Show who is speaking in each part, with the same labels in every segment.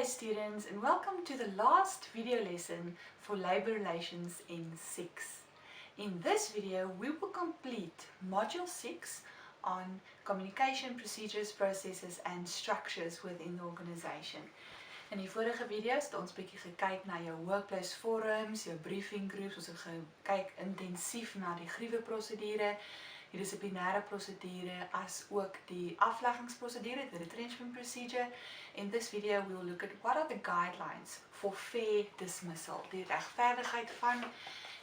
Speaker 1: day students, and welcome to the last video lesson for Labour Relations in 6. In this video we will complete Module 6 on communication procedures, processes and structures within the organisation. In die vorige video's het ons bietjie gekyk na jou workplace forums, jou briefing groups, ons het gekyk intensief na die grieweprosedure, die disciplinêre prosedure, as ook die afleggingsprosedure, the retrenchment procedure. In this video we will look at what are the guidelines for fair dismissal. Die regverdigheid van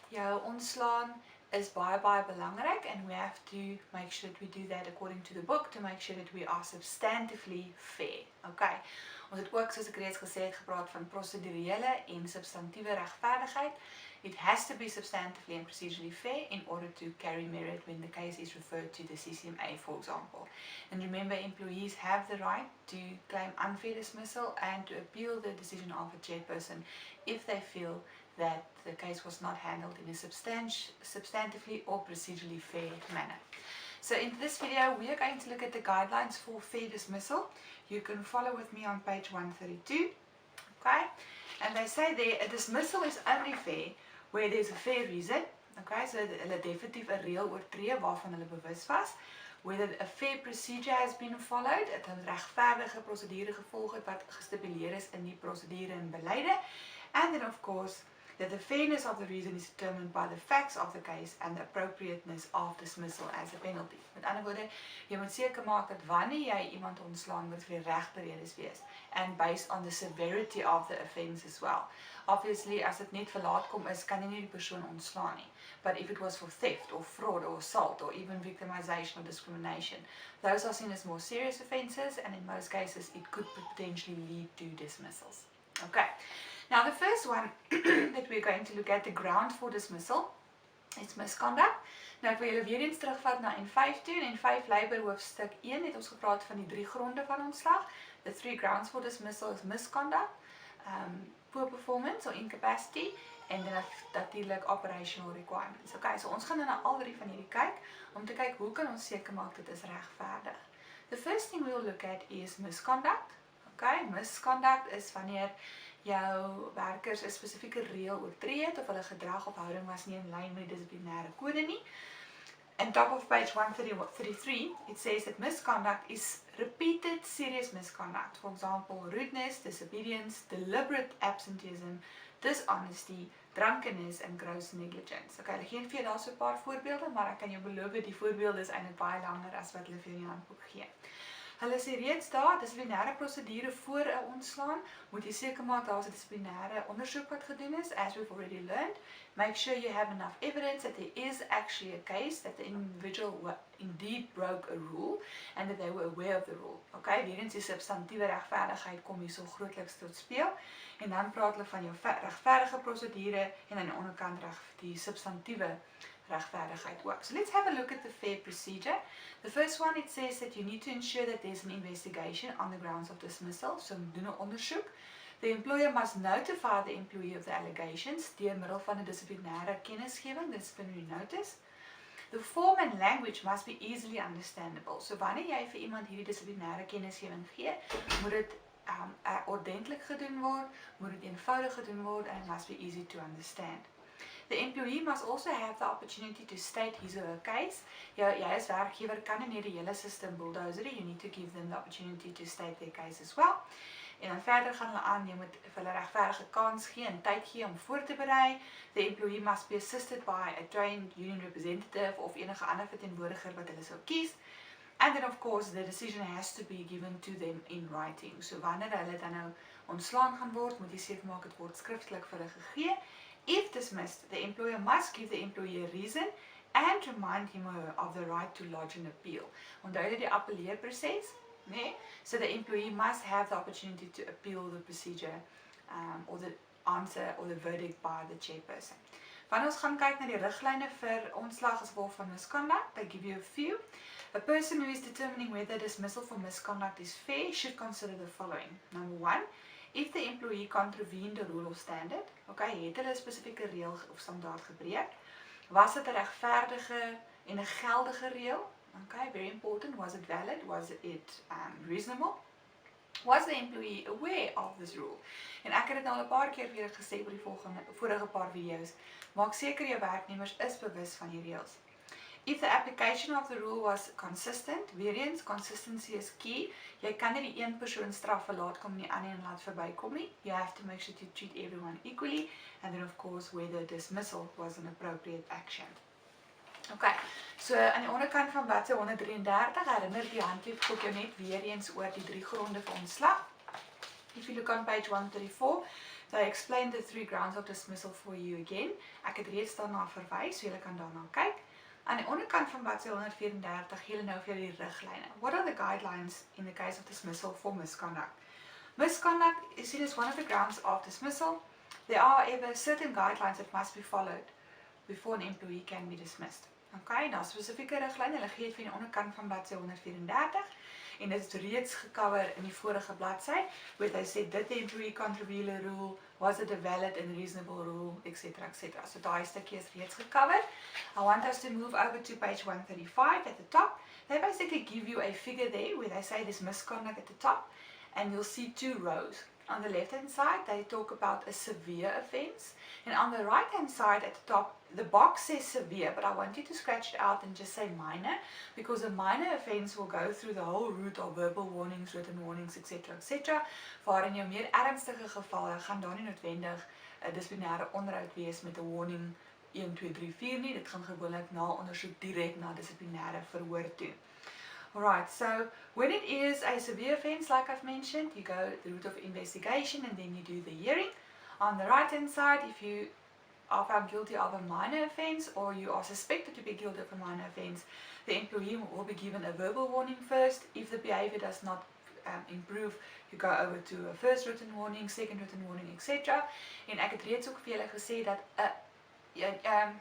Speaker 1: jou ontslaan is baie belangrik, and we have to make sure that we do that according to the book to make sure that we are substantively fair. Okay. Ons het ook, soos ek reeds gesê het, gepraat van prosedurele en substantieve regverdigheid. It has to be substantively and procedurally fair in order to carry merit when the case is referred to the CCMA, for example. And remember, employees have the right to claim unfair dismissal and to appeal the decision of a chairperson if they feel that the case was not handled in a substantively or procedurally fair manner. So in this video, we are going to look at the guidelines for fair dismissal. You can follow with me on page 132. Okay? And they say there, a dismissal is only fair where there's a fair reason. Okay? So hulle definitief 'n reël oortree waarvan hulle bewus was. Whether a fair procedure has been followed, het 'n regverdige prosedure gevolg het wat gestipuleer is in die prosedure en beleide. And then of course, that the fairness of the reason is determined by the facts of the case and the appropriateness of dismissal as a penalty. Met ander woorde, jy moet seker maak dat wanneer jy iemand ontslaan, moet vir die regte redes wees, and based on the severity of the offence as well. Obviously, as dit net verlaat kom is, kan jy nie die persoon ontslaan nie. But if it was for theft or fraud or assault or even victimization or discrimination, those are seen as more serious offences, and in most cases it could potentially lead to dismissals. Okay. Now the first one that we're going to look at, the ground for dismissal, is misconduct. Nou ek wil julle weer eens terugvat na N5 toe, en N5 Labour hoofstuk 1 het ons gepraat van die 3 gronde van ontslag. The 3 grounds for dismissal is misconduct, poor performance or incapacity, en dan natuurlik operational requirements. Okay, so ons gaan nou na al 3 van hierdie kyk, om te kyk hoe kan ons seker maak dit is regverdig. The first thing we'll look at is misconduct. Okay, misconduct is wanneer jou werkers 'n spesifieke reël oortree het of hulle gedrag of houding was nie in lyn met die dissiplinêre kode nie. On top of page 133, it says that misconduct is repeated serious misconduct. For example, rudeness, disobedience, deliberate absenteeism, dishonesty, drunkenness and gross negligence. Okay, ek gee vir jou daar so 'n paar voorbeelde, maar ek kan jou beloof die voorbeelde is eintlik baie langer as wat hulle vir jou in die handboek gee. Hulle sê reeds daar, disciplinêre prosedure voor 'n ontslaan, moet jy seker maak daar is 'n disciplinêre ondersoek wat gedoen is, as we've already learned. Make sure you have enough evidence that there is actually a case that the individual indeed broke a rule and that they were aware of the rule. Okay, weer eens die substantieve regverdigheid kom hier so grootliks tot speel, en dan praat hulle van jou regverdige prosedure en aan die onderkant die substantieve regverdigheid ook. So let's have a look at the fair procedure. The first one, it says that you need to ensure that there's an investigation on the grounds of dismissal. So doen 'n ondersoek. The employer must notify the employee of the allegations deur middel van 'n dissiplinêre kennisgewing, disciplinary notice. The form and language must be easily understandable. So wanneer jy vir iemand hierdie dissiplinêre kennisgewing gee, moet dit ordentlik gedoen word, moet dit eenvoudig gedoen word, and it must be easy to understand. The employee must also have the opportunity to state his or her case. Jy as werkgewer kan nie net die hele system bulldozer, you need to give them the opportunity to state their case as well. En dan verder gaan hulle aan, jy moet vir hulle regverdige kans gee en tyd gee om voor te berei. The employee must be assisted by a trained union representative of enige ander verteenwoordiger wat hulle sou kies. And then of course the decision has to be given to them in writing. So wanneer hulle dan nou ontslaan gaan word, moet jy seker maak dit word skriftelik vir hulle gegee. If dismissed, the employer must give the employee a reason and remind him or her of the right to lodge an appeal. Onthou die appeleerproses, nee? So the employee must have the opportunity to appeal the procedure or the answer or the verdict by the chairperson. Wanneer ons gaan kyk na die riglyne vir ontslag as gevolg van misconduct, I give you a few. A person who is determining whether dismissal for misconduct is fair should consider the following. Number 1, if the employee contravened a rule or standard, okay, het hulle 'n spesifieke reël of standaard gebreek, was dit 'n regverdige en 'n geldige reël? Okay, very important. Was it valid? Was it reasonable? Was the employee aware of this rule? En ek het dit nou al 'n paar keer weer gesê oor die vorige paar video's. Maak seker jou werknemers is bewus van die reëls. If the application of the rule was consistent, weer eens, consistency is key. Jy kan nie die een persoon straf vir laat kom en die ander een laat verbykom nie. You have to make sure to treat everyone equally, and then of course whether dismissal was an appropriate action. Okay, so aan die onderkant van bladsy 133 herinner die handleefboek jou net weer eens oor die 3 gronde vir ontslag. If you look on page 134, they explain the 3 grounds of dismissal for you again. Ek het reeds daarna verwys, so julle kan daarna kyk. Aan die onderkant van bladsy 134 gee hulle nou vir julle die riglyne. What are the guidelines in the case of dismissal for misconduct? Misconduct is seen as one of the grounds of dismissal. There are however certain guidelines that must be followed before an employee can be dismissed. Okay, nou spesifieke riglyne, hulle gee dit vir die onderkant van bladsy 134 en dit is reeds gecover in die vorige bladsy, where they said that the employee can't reveal a rule, was it a valid and reasonable rule, etc. etc. So daai stukkie is reeds gecover. I want us to move over to page 135 at the top. They basically give you a figure there where they say there's misconduct at the top, and you'll see 2 rows. On the left hand side they talk about a severe offence, and on the right hand side at the top the box says severe, but I want you to scratch it out and just say minor, because a minor offence will go through the whole route of verbal warnings, written warnings, etc. etc. Waar in jou meer ernstige gevalle gaan daar nie noodwendig 'n dissiplinêre onderhoud wees met 'n warning 1, 2, 3, 4 nie. Dit gaan gewoonlik na ondersoek direk na dissiplinêre verhoor toe. Alright, so when it is a severe offence, like I've mentioned, you go the route of investigation and then you do the hearing. On the right hand side, if you are found guilty of a minor offence or you are suspected to be guilty of a minor offence, the employee will be given a verbal warning first. If the behaviour does not improve, you go over to a first written warning, second written warning, etc. En ek het reeds ook vir julle gesê dat a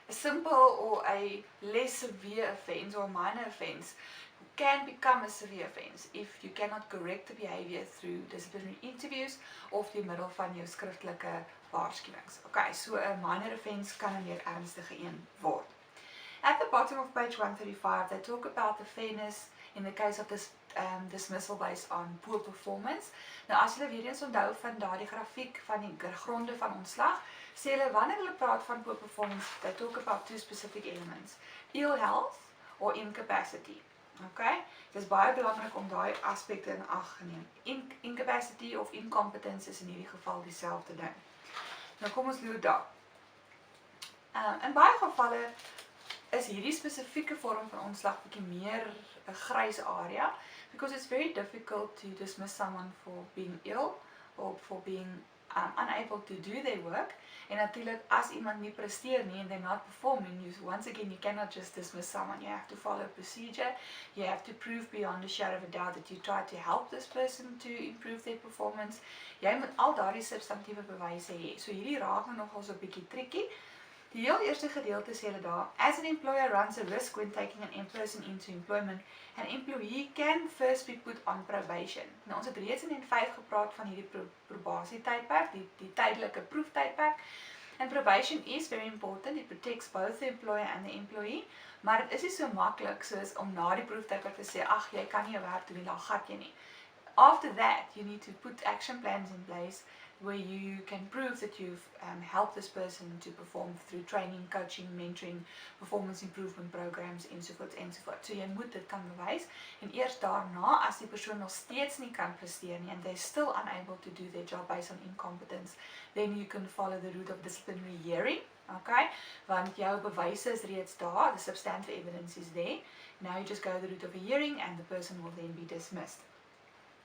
Speaker 1: simple or a less severe offence or a minor offence can become a severe offence if you cannot correct the behaviour through disciplinary interviews of deur middel van jou skriftelike waarskuwings. Okay, so 'n minor offence kan 'n meer ernstige een word. At the bottom of page 135, they talk about the fairness in the case of this dismissal based on poor performance. Nou as julle weer eens onthou van daardie grafiek van die gronde van ontslag, sê hulle wanneer hulle praat van poor performance, they talk about 2 specific elements: ill health or incapacity. Okay, dit is baie belangrik om daai aspekte in ag te neem. Incapacity of incompetence is in hierdie geval dieselfde ding. Nou kom ons loop daar. In baie gevalle is hierdie spesifieke vorm van ontslag bietjie meer 'n grys area, because it's very difficult to dismiss someone for being ill or for being unable to do their work. En natuurlik as iemand nie presteer nie and they're not performing, once again you cannot just dismiss someone. You have to follow procedure. You have to prove beyond a shadow of a doubt that you try to help this person to improve their performance. Jy moet al daardie substantiëre bewyse hê. So hierdie raak nou nogal so 'n bietjie tricky. Die heel eerste gedeelte sê hulle daar: as an employer runs a risk when taking an person into employment, an employee can first be put on probation. Nou ons het reeds in 5 gepraat van hierdie probasietydperk, die tydelike proeftydperk. And probation is very important. It protects both the employer and the employee. Maar dit is nie so maklik soos om na die proeftydperk te sê: ag, jy kan nie jou werk doen nie, dan gat jy nie. After that, you need to put action plans in place where you can prove that you've helped this person to perform through training, coaching, mentoring, performance improvement programs, ensovoorts, ensovoorts. So jy moet dit kan bewys, en eers daarna, as die persoon nog steeds nie kan presteer nie, and they're still unable to do their job based on incompetence, then you can follow the route of disciplinary hearing, okay? Want jou bewyse is reeds daar, the substantive evidence is there. Now you just go the route of a hearing and the person will then be dismissed.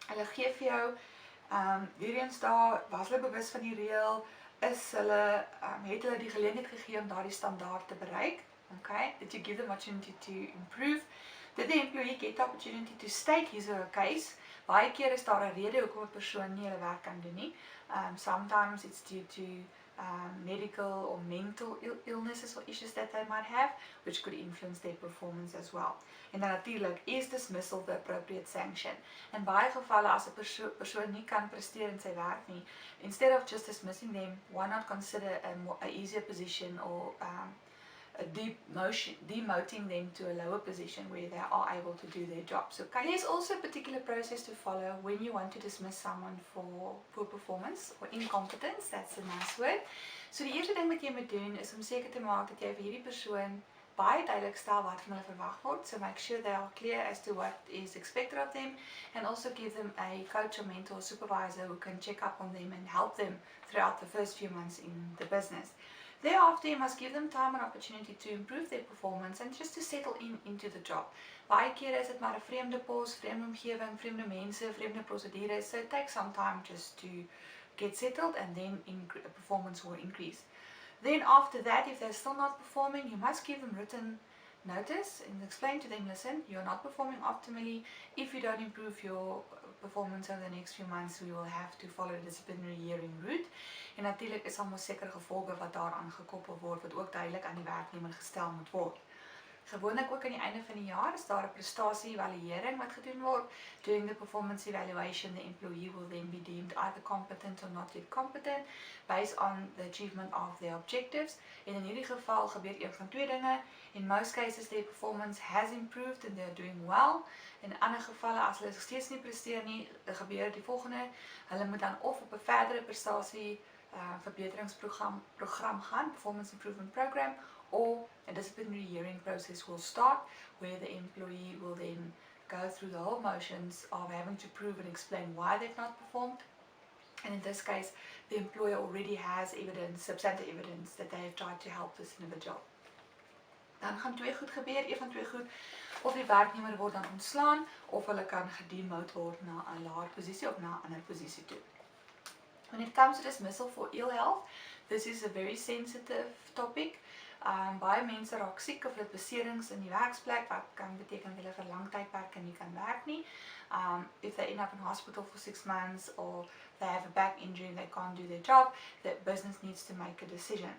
Speaker 1: Hulle gee vir jou weer eens daar, was hulle bewus van die reël, het hulle die geleentheid gegee om daardie standaard te bereik, okay? Did you give them opportunity to improve? Did the employee get the opportunity to state his or her case? Baie keer is daar 'n rede hoekom 'n persoon nie hulle werk kan doen nie. Sometimes it's due to medical or mental illnesses or issues that they might have, which could influence their performance as well. En dan natuurlijk is dismissal the appropriate sanction. In baie gevalle as 'n persoon nie kan presteer in sy werk nie, instead of just dismissing them, why not consider a easier position or demoting them to a lower position where they are able to do their job. So there's also a particular process to follow when you want to dismiss someone for poor performance or incompetence. That's a nice word. So die eerste ding wat jy moet doen is om seker te maak dat jy vir hierdie persoon baie duidelik stel wat van hulle verwag word. So make sure they are clear as to what is expected of them, and also give them a coach or mentor or supervisor who can check up on them and help them throughout the first few months in the business. Thereafter, you must give them time and opportunity to improve their performance and just to settle into the job. Baie kere is dit maar 'n vreemde pos, vreemde omgewing, vreemde mense, vreemde prosedures. So it takes some time just to get settled, and then performance will increase. Then after that, if they're still not performing, you must give them written notice and explain to them, listen, you're not performing optimally. If you don't improve your performance over the next few months, we will have to follow the disciplinary hearing route. En natuurlijk is daar sekere gevolge wat daaraan gekoppel word, wat ook duidelik aan die werknemer gestel moet word. Gewoonlik ook aan die einde van die jaar is daar 'n prestasie-evaluering wat gedoen word. During the performance evaluation, the employee will then be deemed either competent or not yet competent based on the achievement of their objectives. En in hierdie geval gebeur een van twee dinge. In most cases, their performance has improved and they are doing well. In ander gevalle, as hulle steeds nie presteer nie, gebeur die volgende. Hulle moet dan of op 'n verdere prestasie verbeteringsprogram gaan, performance improvement program, or a disciplinary hearing process will start where the employee will then go through the whole motions of having to prove and explain why they've not performed. And in this case, the employer already has evidence, substantive evidence, that they have tried to help this individual. Dan gaan twee goed gebeur, een van twee goed, of die werknemer word dan ontslaan, of hulle kan gedemote word na 'n laer posisie of na 'n ander posisie toe. When it comes to dismissal for ill health, this is a very sensitive topic. Baie mense raak siek of het beserings in die werksplek, wat kan beteken dat hulle vir lang tydperke nie kan werk nie. If they end up in hospital for 6 months or they have a back injury and they can't do their job, the business needs to make a decision.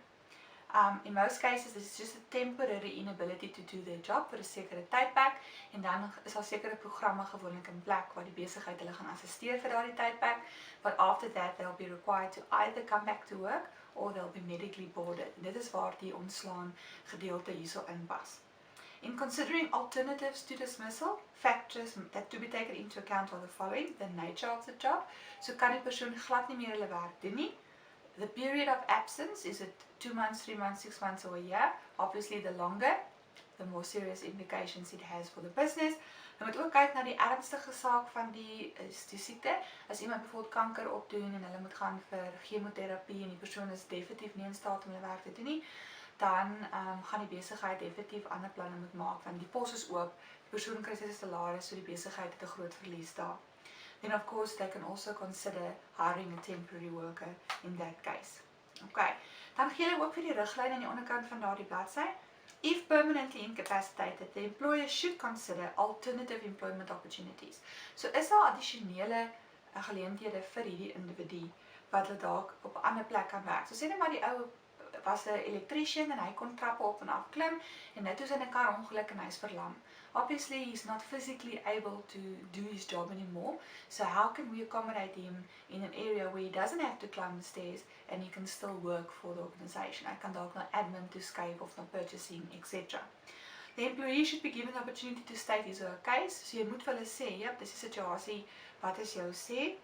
Speaker 1: In most cases, this is just a temporary inability to do their job vir 'n sekere tydperk, en dan is daar sekere programme gewoonlik in plek waar die besigheid hulle gaan assisteer vir daardie tydperk, but after that they'll be required to either come back to work or they'll be medically boarded. Dit is waar die ontslaan gedeelte hierso inpas. In considering alternatives to dismissal, factors that to be taken into account are the following: the nature of the job. So kan die persoon glad nie meer hulle werk doen nie. The period of absence, is it 2 months, 3 months, 6 months, or a year? Obviously, the longer, the more serious implications it has for the business. Jy moet ook kyk na die ernstige saak van die siekte. As iemand bijvoorbeeld kanker opdoen en hulle moet gaan vir chemotherapie en die persoon is definitief nie in staat om hulle werk te doen nie, dan gaan die besigheid definitief ander planne moet maak, want die pos is oop, die persoon kry sy salaris, so die besigheid het 'n groot verlies daar. Then of course they can also consider hiring a temporary worker in that case. Okay, dan gee hulle ook vir die riglyn aan die onderkant van daardie bladsy. If permanently incapacitated, the employer should consider alternative employment opportunities. So is daar addisionele geleenthede vir hierdie individu wat hulle dalk op 'n ander plek kan werk. So sê net maar die ou was 'n electrician en hy kon trappe op en af klim en nou toe sy 'n kar ongeluk en hy's verlam. Obviously, he's not physically able to do his job anymore. So how can we accommodate him in an area where he doesn't have to climb the stairs and he can still work for the organization? Hy kan dalk na admin toe skuif of na purchasing, etc. The employee should be given the opportunity to state his or her case. So jy moet vir hulle sê, yep, dis die situasie, wat is jou sê?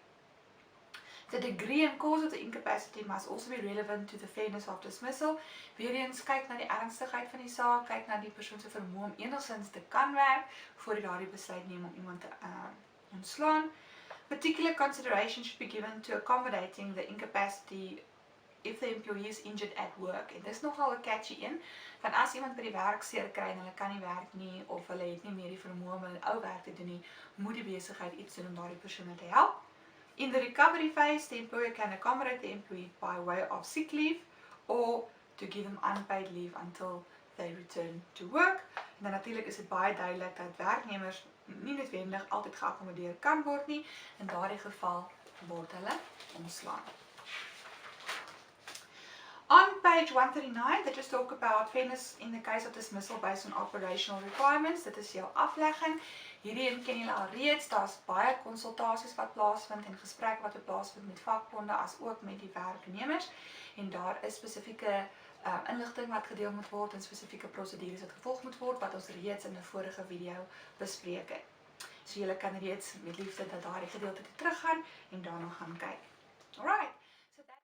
Speaker 1: The degree and cause of the incapacity must also be relevant to the fairness of dismissal. Weer eens, kyk na die ernstigheid van die saak, kyk na die persoon se vermoë om enigstens te kan werk, voor die daardie besluit neem om iemand te ontslaan. Particular consideration should be given to accommodating the incapacity if the employee is injured at work. En dis nogal 'n catchy een, van as iemand by die werk seer kry en hulle kan nie werk nie, of hulle het nie meer die vermoë om hulle ou werk te doen nie, moet die besigheid iets doen om daardie persoon te help. In the recovery phase, the employer can accommodate the employee by way of sick leave or to give them unpaid leave until they return to work. En dan natuurlik is dit baie duidelik dat werknemers nie noodwendig altyd geakkommodeer kan word nie. In daardie geval word hulle ontslaan. On page 139, they just talk about fairness in the case of dismissal based on operational requirements. Dit is jou aflegging. Hierdie ken julle al reeds, daar's baie konsultasies wat plaasvind en gesprekke wat plaasvind met vakbonde as ook met die werknemers. En daar is spesifieke inligting wat gedeel moet word en spesifieke prosedures wat gevolg moet word wat ons reeds in 'n vorige video bespreek het. So julle kan reeds met liefde dat daardie gedeelte teruggaan en daarna gaan kyk. Alright.